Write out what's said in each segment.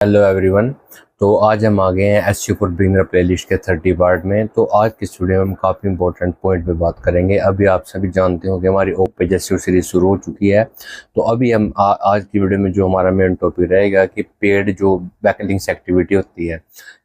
Hello everyone. तो आज हम आ गए हैं एसईओ फॉर बिगिनर प्लेलिस्ट के 30 पार्ट में। तो आज की वीडियो में हम काफ़ी इंपॉर्टेंट पॉइंट पे बात करेंगे। अभी आप सभी जानते हो कि हमारी ओप पेज एसईओ सीरीज शुरू हो चुकी है। तो अभी हम आज की वीडियो में जो हमारा मेन टॉपिक रहेगा कि पेड जो बैकलिंक्स एक्टिविटी होती है,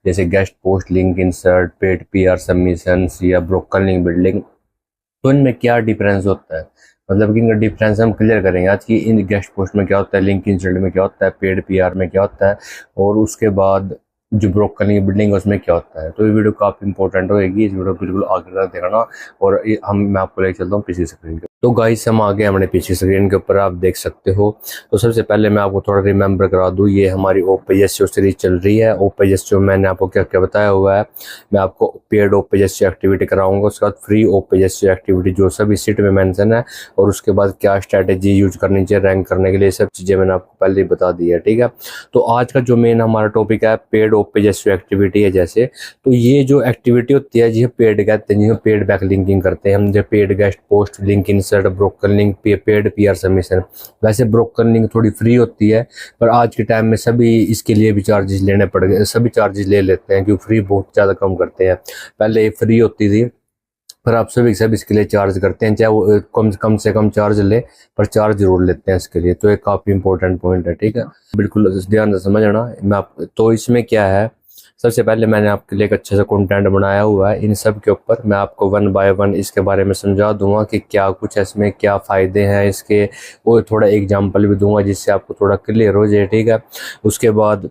जैसे guest post, link insert, paid PR submissions या ब्रोकन लिंक बिल्डिंग, तो इनमें क्या डिफरेंस होता है, मतलब कि इनका डिफरेंस हम क्लियर करेंगे आज की। इन गेस्ट पोस्ट में क्या होता है, लिंक इंसर्ट में क्या होता है, पेड पीआर में क्या होता है, और उसके बाद जो ब्रोकन लिंक बिल्डिंग है उसमें क्या होता है। तो ये वीडियो काफ़ी इंपॉर्टेंट होगी, इस वीडियो बिल्कुल आगे तक देखना। और मैं आपको लेकर चलता हूँ पीछे स्क्रीन के। तो गाइस हम आगे हमने पीछे स्क्रीन के ऊपर आप देख सकते हो। तो सबसे पहले मैं आपको थोड़ा रिमेंबर करा दूँ, ये हमारी ओपेजएसईओ सीरीज चल रही है। ओपेजएसईओ मैंने आपको क्या क्या बताया हुआ है, मैं आपको पेड ओपेजएसईओ एक्टिविटी कराऊंगा, उसके बाद फ्री ओपेजएसईओ एक्टिविटी जो सब इस सीट में मेंशन है, और उसके बाद क्या स्ट्रैटेजी यूज करनी चाहिए रैंक करने के लिए, सब चीज़ें मैंने आपको पहले ही बता दी है। ठीक है, तो आज का जो मेन हमारा टॉपिक है पेड ओपेजएसईओ एक्टिविटी है। जैसे तो ये जो एक्टिविटी होती है जिसे पेड कहते हैं, जिसे पेड बैक लिंकिंग करते हैं हम, जो paid guest post, link insert, broken link, paid PR submission. वैसे ब्रोकन लिंक थोड़ी फ्री होती है, पर आज के टाइम में सभी इसके लिए भी चार्जेस लेने पड़ गए, सभी चार्जेस ले लेते हैं क्योंकि फ्री बहुत ज़्यादा कम करते हैं। पहले ये फ्री होती थी, पर आप सभी सब इसके लिए चार्ज करते हैं, चाहे वो कम से कम चार्ज ले, पर चार्ज जरूर लेते हैं इसके लिए। तो एक काफ़ी इंपॉर्टेंट पॉइंट है। ठीक है, बिल्कुल ध्यान से समझना। मैं आप तो इसमें क्या है, सबसे पहले मैंने आपके लिए एक अच्छे से कंटेंट बनाया हुआ है। इन सब के ऊपर मैं आपको वन बाय वन इसके बारे में समझा दूंगा कि क्या कुछ इसमें क्या फ़ायदे हैं इसके, वो थोड़ा एग्जाम्पल भी दूंगा जिससे आपको थोड़ा क्लियर हो जाए। ठीक है, उसके बाद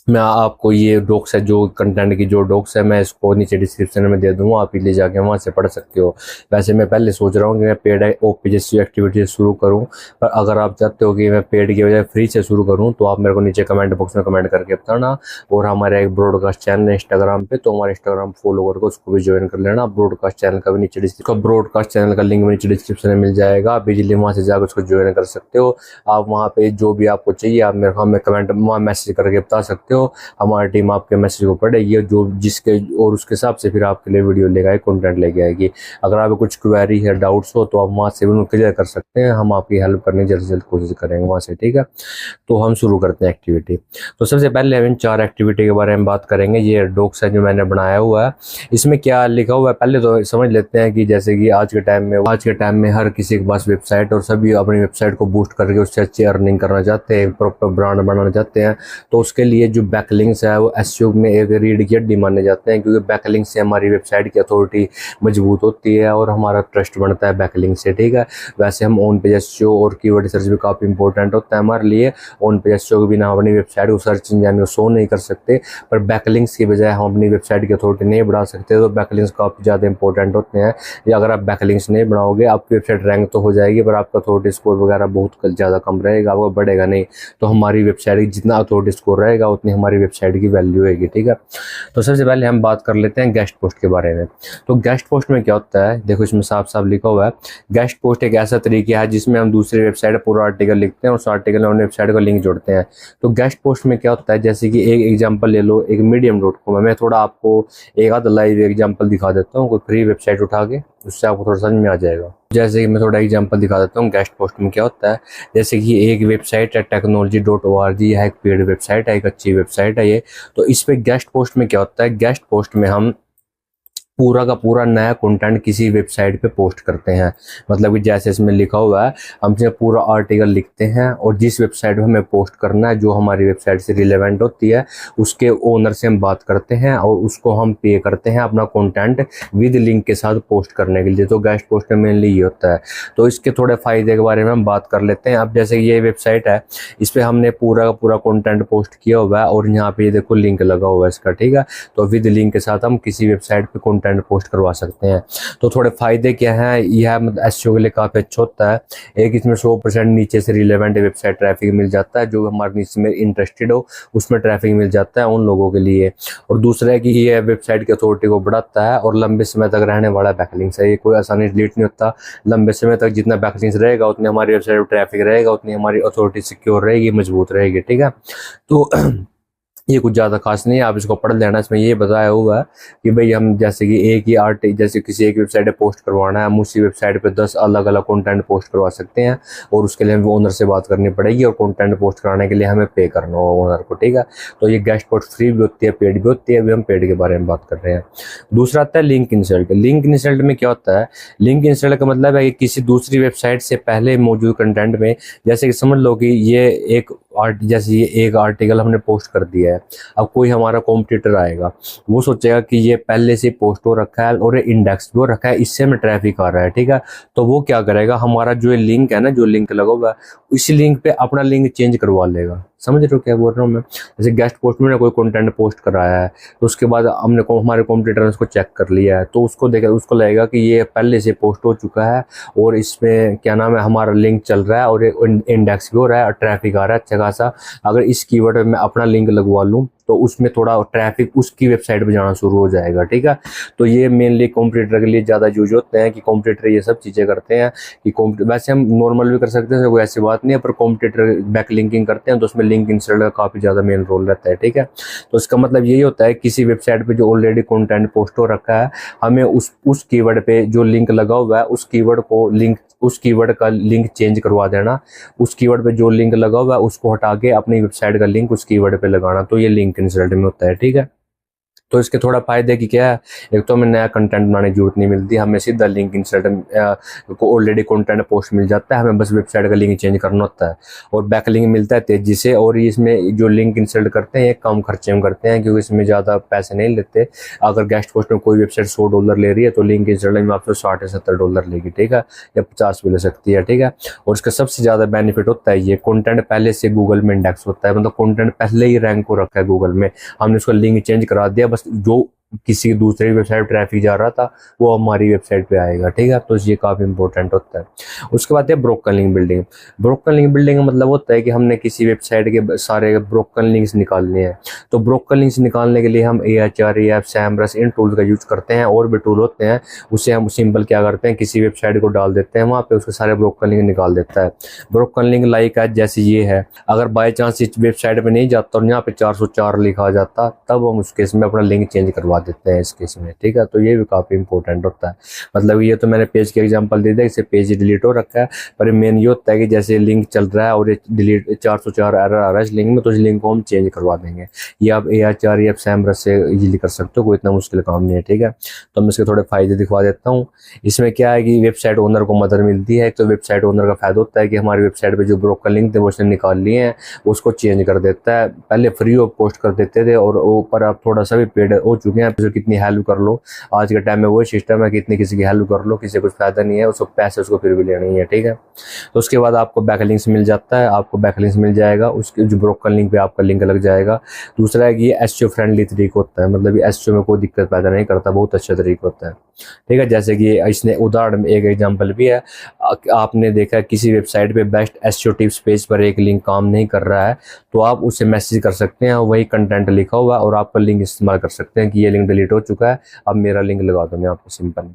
मैं आपको ये डॉक्स है, जो कंटेंट की जो डॉक्स है, मैं इसको नीचे डिस्क्रिप्शन में दे दूंगा, आप ही ले जाके वहाँ से पढ़ सकते हो। वैसे मैं पहले सोच रहा हूँ कि मैं पेड ओपेजएसईओ एक्टिविटी शुरू करूँ, पर अगर आप चाहते हो कि मैं पेड की बजाय फ्री से शुरू करूँ तो आप मेरे को नीचे कमेंट बॉक्स में कमेंट करके बताना। और हमारा एक ब्रॉडकास्ट चैनल है इंस्टाग्राम पे, तो हमारे इंस्टाग्राम फॉलो करके उसको भी ज्वाइन कर लेना। ब्रॉडकास्ट चैनल का भी नीचे ब्रॉडकास्ट चैनल का लिंक नीचे डिस्क्रिप्शन में मिल जाएगा, आप इजीली वहाँ से जाकर उसको ज्वाइन कर सकते हो। आप वहाँ पे जो भी आपको चाहिए आप मेरे हमें कमेंट वहाँ मैसेज करके बता सकते हो, हमारी टीम आपके मैसेज को पढ़ेगी जो जिसके और उसके हिसाब से फिर आपके लिए वीडियो लेके आए, कंटेंट लेके आएगी। अगर आपको कुछ क्वेरी है, डाउट्स हो, तो आप वहाँ से भी क्लियर कर सकते हैं, हम आपकी हेल्प करने की जल्द से जल्द कोशिश करेंगे वहाँ से। ठीक है, तो हम शुरू करते हैं एक्टिविटी। तो सबसे पहले हम इन 4 एक्टिविटी के बारे में बात करेंगे। ये डॉक्स है जो मैंने बनाया हुआ है, इसमें क्या लिखा हुआ है पहले तो समझ लेते हैं। कि जैसे कि आज के टाइम में हर किसी के पास वेबसाइट, और सभी अपनी वेबसाइट को बूस्ट करके उससे अच्छी अर्निंग करना चाहते हैं, प्रॉपर ब्रांड बनाना चाहते हैं। तो उसके लिए जो बैकलिंक्स है वो एसईओ में एक रीढ़ की हड्डी माने जाते हैं, क्योंकि बैकलिंक से हमारी वेबसाइट की अथॉरिटी मजबूत होती है और हमारा ट्रस्ट बढ़ता है बैकलिंक से। ठीक है, वैसे हम ऑन पेज एसईओ और कीवर्ड सर्च भी काफ़ी इंपॉर्टेंट होता है हमारे लिए। ऑन पेज एसईओ के बिना अपनी वेबसाइट को सर्च इंजन में शो नहीं कर सकते, पर बैकलिंक्स की बजाय हम अपनी वेबसाइट की अथॉरिटी नहीं बढ़ा सकते। तो बैकलिंक्स काफ़ी ज़्यादा इंपॉर्टेंट होते हैं। या अगर आप बैकलिंक्स नहीं बनाओगे, आपकी वेबसाइट रैंक तो हो जाएगी, पर आपका अथॉरिटी स्कोर वगैरह बहुत ज़्यादा कम रहेगा, आपका बढ़ेगा नहीं। तो हमारी वेबसाइट जितना अथॉरिटी स्कोर रहेगा उतनी हमारी वेबसाइट की वैल्यू होगी। ठीक है, तो सबसे पहले हम बात कर लेते हैं गेस्ट पोस्ट के बारे में। तो गेस्ट पोस्ट में क्या होता है, देखो इसमें साफ साफ लिखा हुआ है, गेस्ट पोस्ट एक ऐसा तरीका है जिसमें हम दूसरी वेबसाइट पर पूरा आर्टिकल लिखते हैं और उस आर्टिकल में अपनी वेबसाइट का लिंक जोड़ते हैं। तो गेस्ट पोस्ट में क्या होता है, जैसे कि एक एग्जांपल ले लो, एक medium.com है, मैं थोड़ा आपको एक आध लाइव एग्जांपल दिखा देता हूँ, कोई फ्री वेबसाइट उठा के, उससे आपको थोड़ा समझ में आ जाएगा। जैसे कि मैं थोड़ा एग्जांपल दिखा देता हूँ गेस्ट पोस्ट में क्या होता है। जैसे कि एक वेबसाइट है technology.org, है एक पेड वेबसाइट है, एक अच्छी वेबसाइट है ये। तो इस पे गेस्ट पोस्ट में क्या होता है, गेस्ट पोस्ट में हम पूरा का पूरा नया कंटेंट किसी वेबसाइट पे पोस्ट करते हैं। मतलब कि जैसे इसमें लिखा हुआ है, हम पूरा आर्टिकल लिखते हैं और जिस वेबसाइट पे हमें पोस्ट करना है, जो हमारी वेबसाइट से रिलेवेंट होती है, उसके ओनर से हम बात करते हैं और उसको हम पे करते हैं अपना कंटेंट विद लिंक के साथ पोस्ट करने के लिए। तो गेस्ट पोस्ट में मेनली ये होता है। तो इसके थोड़े फायदे के बारे में हम बात कर लेते हैं। अब जैसे ये वेबसाइट है, इस पर हमने पूरा का पूरा कंटेंट पोस्ट किया हुआ है और यहाँ पे देखो लिंक लगा हुआ है इसका। ठीक है, तो विद लिंक के साथ हम किसी वेबसाइट पे कंटेंट पोस्ट करवा सकते हैं। तो थोड़े फायदे क्या हैं, यह मतलब एसईओ के लिए काफी अच्छा होता है। एक, इसमें 100% नीचे से रिलेवेंट वेबसाइट ट्रैफिक मिल जाता है, जो हमारे नीचे में इंटरेस्टेड हो उसमें ट्रैफिक मिल जाता है उन लोगों के लिए। और दूसरा है कि ये वेबसाइट की अथॉरिटी को बढ़ाता है और लंबे समय तक रहने वाला बैकलिंक्स है, ये कोई आसानी से डिलीट नहीं होता। लंबे समय तक जितना बैकलिंक्स रहेगा उतनी हमारी वेबसाइट पर ट्रैफिक रहेगा, उतनी हमारी अथॉरिटी सिक्योर रहेगी, मजबूत रहेगी। ठीक है, तो ये कुछ ज़्यादा खास नहीं है, आप इसको पढ़ लेना। इसमें ये बताया हुआ है कि भाई हम जैसे कि एक ही जैसे किसी एक वेबसाइट पे पोस्ट करवाना है, हम उसी वेबसाइट पे 10 अलग अलग कंटेंट पोस्ट करवा सकते हैं, और उसके लिए हमें ओनर से बात करनी पड़ेगी, और कंटेंट पोस्ट कराने के लिए हमें पे करना होगा ओनर को, ठीक है। तो ये गेस्ट पोस्ट फ्री भी होती है, पेड भी होती है। अभी हम पेड के बारे में बात कर रहे हैं। दूसरा आता है लिंक इंसल्ट। लिंक इंसल्ट में क्या होता है? लिंक इंसल्ट का मतलब है कि किसी दूसरी वेबसाइट से पहले मौजूद कंटेंट में, जैसे कि समझ लो कि ये जैसे ये एक आर्टिकल हमने पोस्ट कर दिया है, अब कोई हमारा कॉम्पिटिटर आएगा, वो सोचेगा कि ये पहले से पोस्ट हो रखा है और इंडेक्स भी हो रखा है, इससे हमें ट्रैफिक आ रहा है, ठीक है। तो वो क्या करेगा, हमारा जो लिंक है ना, जो लिंक लगा हुआ है, इसी लिंक पे अपना लिंक चेंज करवा लेगा। समझ रहे हो क्या बोल रहा हूँ मैं? जैसे गेस्ट पोस्ट में कोई कंटेंट पोस्ट कराया है, तो उसके बाद हमने हमारे कॉम्पिटिटर ने उसको चेक कर लिया है, तो उसको देखा, उसको लगेगा कि ये पहले से पोस्ट हो चुका है, और इसमें क्या नाम है, हमारा लिंक चल रहा है, और इंडेक्स भी हो रहा है, और ट्रैफिक आ रहा है अच्छा खासा। अगर इस कीवर्ड में अपना लिंक लगवा लूँ तो उसमें थोड़ा ट्रैफिक उसकी वेबसाइट पे जाना शुरू हो जाएगा, ठीक है। तो ये मेनली कॉम्पिटिटर के लिए ज़्यादा यूज होते हैं, कि कॉम्पिटिटर ये सब चीज़ें करते हैं कि वैसे हम नॉर्मल भी कर सकते हैं, कोई ऐसी बात नहीं है, पर कॉम्पिटिटर बैक लिंकिंग करते हैं, तो उसमें लिंक इंसल्ट का काफ़ी ज़्यादा मेन रोल रहता है, ठीक है। तो इसका मतलब यही होता है, किसी वेबसाइट पर जो ऑलरेडी कॉन्टेंट पोस्ट हो रखा है, हमें उस कीवर्ड पे जो लिंक लगा हुआ है, उस कीवर्ड का लिंक चेंज करवा देना, उस कीवर्ड पे जो लिंक लगा हुआ है उसको हटा के अपनी वेबसाइट का लिंक उस कीवर्ड पे लगाना। तो ये लिंक इंसल्ट में होता है, ठीक है। तो इसके थोड़ा फायदे की क्या है, एक तो हमें नया कंटेंट बनाने की जरूरत नहीं मिलती, हमें सीधा लिंक इंसल्ट को ऑलरेडी कंटेंट पोस्ट मिल जाता है, हमें बस वेबसाइट का लिंक चेंज करना होता है, और बैक लिंक मिलता है तेजी से। और इसमें जो लिंक इंसल्ट करते हैं ये कम खर्चे में करते हैं, क्योंकि इसमें ज़्यादा पैसे नहीं लेते। अगर गेस्ट पोस्ट में कोई वेबसाइट $100 ले रही है, तो लिंक इंसल्ट में आपसे $60 या $70 लेगी, ठीक है, या 50 भी ले सकती है, ठीक है। और इसका सबसे ज़्यादा बेनिफिट होता है, ये कंटेंट पहले से गूगल में इंडेक्स होता है, मतलब कंटेंट पहले ही रैंक हो रखा है गूगल में, हमने उसका लिंक चेंज करा दिया, बस जो किसी दूसरी वेबसाइट ट्रैफिक जा रहा था वो हमारी वेबसाइट पे आएगा, ठीक है। तो ये काफ़ी इंपॉर्टेंट होता है। उसके बाद है broken link building. Broken link building का मतलब होता है कि हमने किसी वेबसाइट के सारे ब्रोकन लिंक्स निकालने हैं। तो ब्रोकन लिंक्स निकालने के लिए हम Ahref, SEMrush इन टूल का यूज करते हैं, और भी टूल होते हैं, उससे हम सिंपल क्या करते हैं, किसी वेबसाइट को डाल देते हैं, वहाँ पे उसके सारे ब्रोकन लिंक निकाल देता है। ब्रोकन लिंक लाइक है जैसे ये है, अगर बाई चांस इस वेबसाइट पे नहीं जाता और यहाँ पे 404 लिखा जाता, तब हम उस केस में अपना लिंक चेंज करवा देते हैं इस केस में, ठीक है। तो ये भी काफ़ी इंपॉर्टेंट होता है। मतलब ये तो मैंने पेज के एग्जांपल दे दिया, इससे पेज डिलीट हो रखा है, पर मेन ये होता है कि जैसे लिंक चल रहा है और ये डिलीट 404 एरर आ रहा है इस लिंक में, तो इस लिंक को हम चेंज करवा देंगे। ये आप Ahref, SEMrush से इजीली कर सकते हो, कोई इतना मुश्किल काम नहीं है, ठीक है। तो मैं इसके थोड़े फायदे दिखवा देता हूँ। इसमें क्या है कि वेबसाइट ओनर को मदद मिलती है। तो वेबसाइट ओनर का फायदा होता है कि हमारी वेबसाइट पर जो ब्रोकन लिंक थे वो उसने निकाल लिए हैं, उसको चेंज कर देता है। पहले फ्री ऑफ पोस्ट कर देते थे, और ऊपर आप थोड़ा सा भी पेड हो चुके हैं, कितनी हेल्प कर लो, आज के टाइम में वही सिस्टम है कि इतनी किसी की हेल्प कर लो, किसी को कुछ फायदा नहीं है, उसको पैसे उसको फिर भी लेना ही है, ठीक है। तो उसके बाद आपको बैकलिंक्स मिल जाता है, आपको बैकलिंक्स मिल जाएगा, उसके जो ब्रोकन लिंक पे आपका लिंक लग जाएगा। दूसरा है कि ये एसईओ फ्रेंडली तरीका होता है, मतलब ये एसईओ में कोई दिक्कत पैदा नहीं करता, बहुत अच्छा तरीका होता है, ठीक है। जैसे कि इसने उदाहरण में एक एग्जाम्पल भी है, आपने देखा किसी वेबसाइट पे बेस्ट एसईओ टिप्स पेज पर एक लिंक काम नहीं कर रहा है, तो आप उसे मैसेज कर सकते हैं, वही कंटेंट लिखा हुआ और आपका लिंक इस्तेमाल कर सकते हैं कि ये लिंक डिलीट हो चुका है, अब मेरा लिंक लगा दो मैं आपको, सिंपल।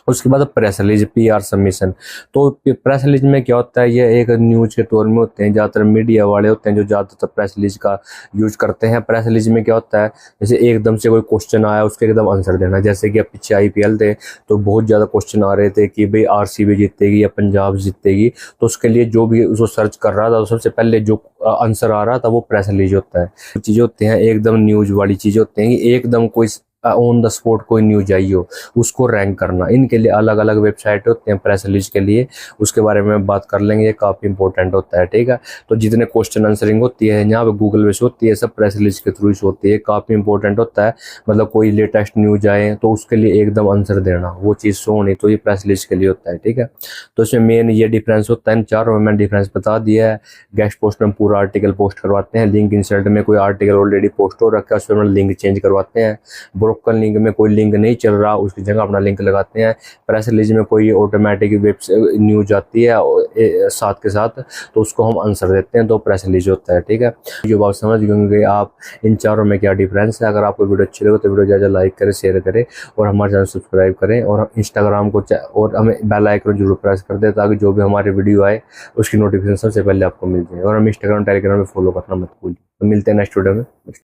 उसके बाद प्रेस रिलीज, PR सबमिशन। तो प्रेस रिलीज में क्या होता है, ये एक न्यूज के तौर में होते हैं, ज़्यादातर मीडिया वाले होते हैं जो ज़्यादातर प्रेस रिलीज का यूज करते हैं। प्रेस रिलीज में क्या होता है, जैसे एकदम से कोई क्वेश्चन आया उसके एकदम आंसर देना। जैसे कि अब पीछे IPL थे तो बहुत ज़्यादा क्वेश्चन आ रहे थे कि भाई RCB जीतेगी या पंजाब जीतेगी, तो उसके लिए जो भी उसको सर्च कर रहा था, तो सबसे पहले जो आंसर आ रहा था वो प्रेस रिलीज होता है। चीज़ें होती हैं एकदम न्यूज वाली चीज़ें होती हैं कि एकदम कोई ऑन द स्पॉट कोई न्यूज आई हो उसको रैंक करना, इनके लिए अलग अलग वेबसाइट होते हैं प्रेस रिलीज के लिए, उसके बारे में बात कर लेंगे, ये काफ़ी इंपॉर्टेंट होता है, ठीक है। तो जितने क्वेश्चन आंसरिंग होती है यहाँ पे गूगल पे होती है, सब प्रेस रिलीज के थ्रू होती है, काफ़ी इंपॉर्टेंट होता है। मतलब कोई लेटेस्ट न्यूज आए तो उसके लिए एकदम आंसर देना, वो चीज़ शो होनी, तो ये प्रेस रिलीज के लिए होता है, ठीक है। तो इसमें मेन ये डिफरेंस होता है, इन चारों में मैंने डिफरेंस बता दिया है। गेस्ट पोस्ट में पूरा आर्टिकल पोस्ट करवाते हैं, लिंक इंसर्ट में कोई आर्टिकल ऑलरेडी पोस्ट हो रखा है उसमें लिंक चेंज करवाते हैं, ब्रोकन लिंक में कोई लिंक नहीं चल रहा उसकी जगह अपना लिंक लगाते हैं, प्रेस रिलीज में कोई ऑटोमेटिक वेब न्यूज आती है साथ के साथ तो उसको हम आंसर देते हैं, तो प्रेस रिलीज होता है, ठीक है। जो बात समझ गए आप इन चारों में क्या डिफरेंस है। अगर आपको वीडियो अच्छी लगे तो वीडियो ज़्यादा लाइक करें, शेयर करें और हमारे चैनल सब्सक्राइब करें, और इंस्टाग्राम को और हमें बेल आइकन जरूर प्रेस कर दें ताकि जो भी हमारे वीडियो आए उसकी नोटिफिकेशन सबसे पहले आपको मिल जाए, और हम इंस्टाग्राम टेलीग्राम में फॉलो करना मत भूलिए। तो मिलते हैं नेक्स्ट वीडियो में।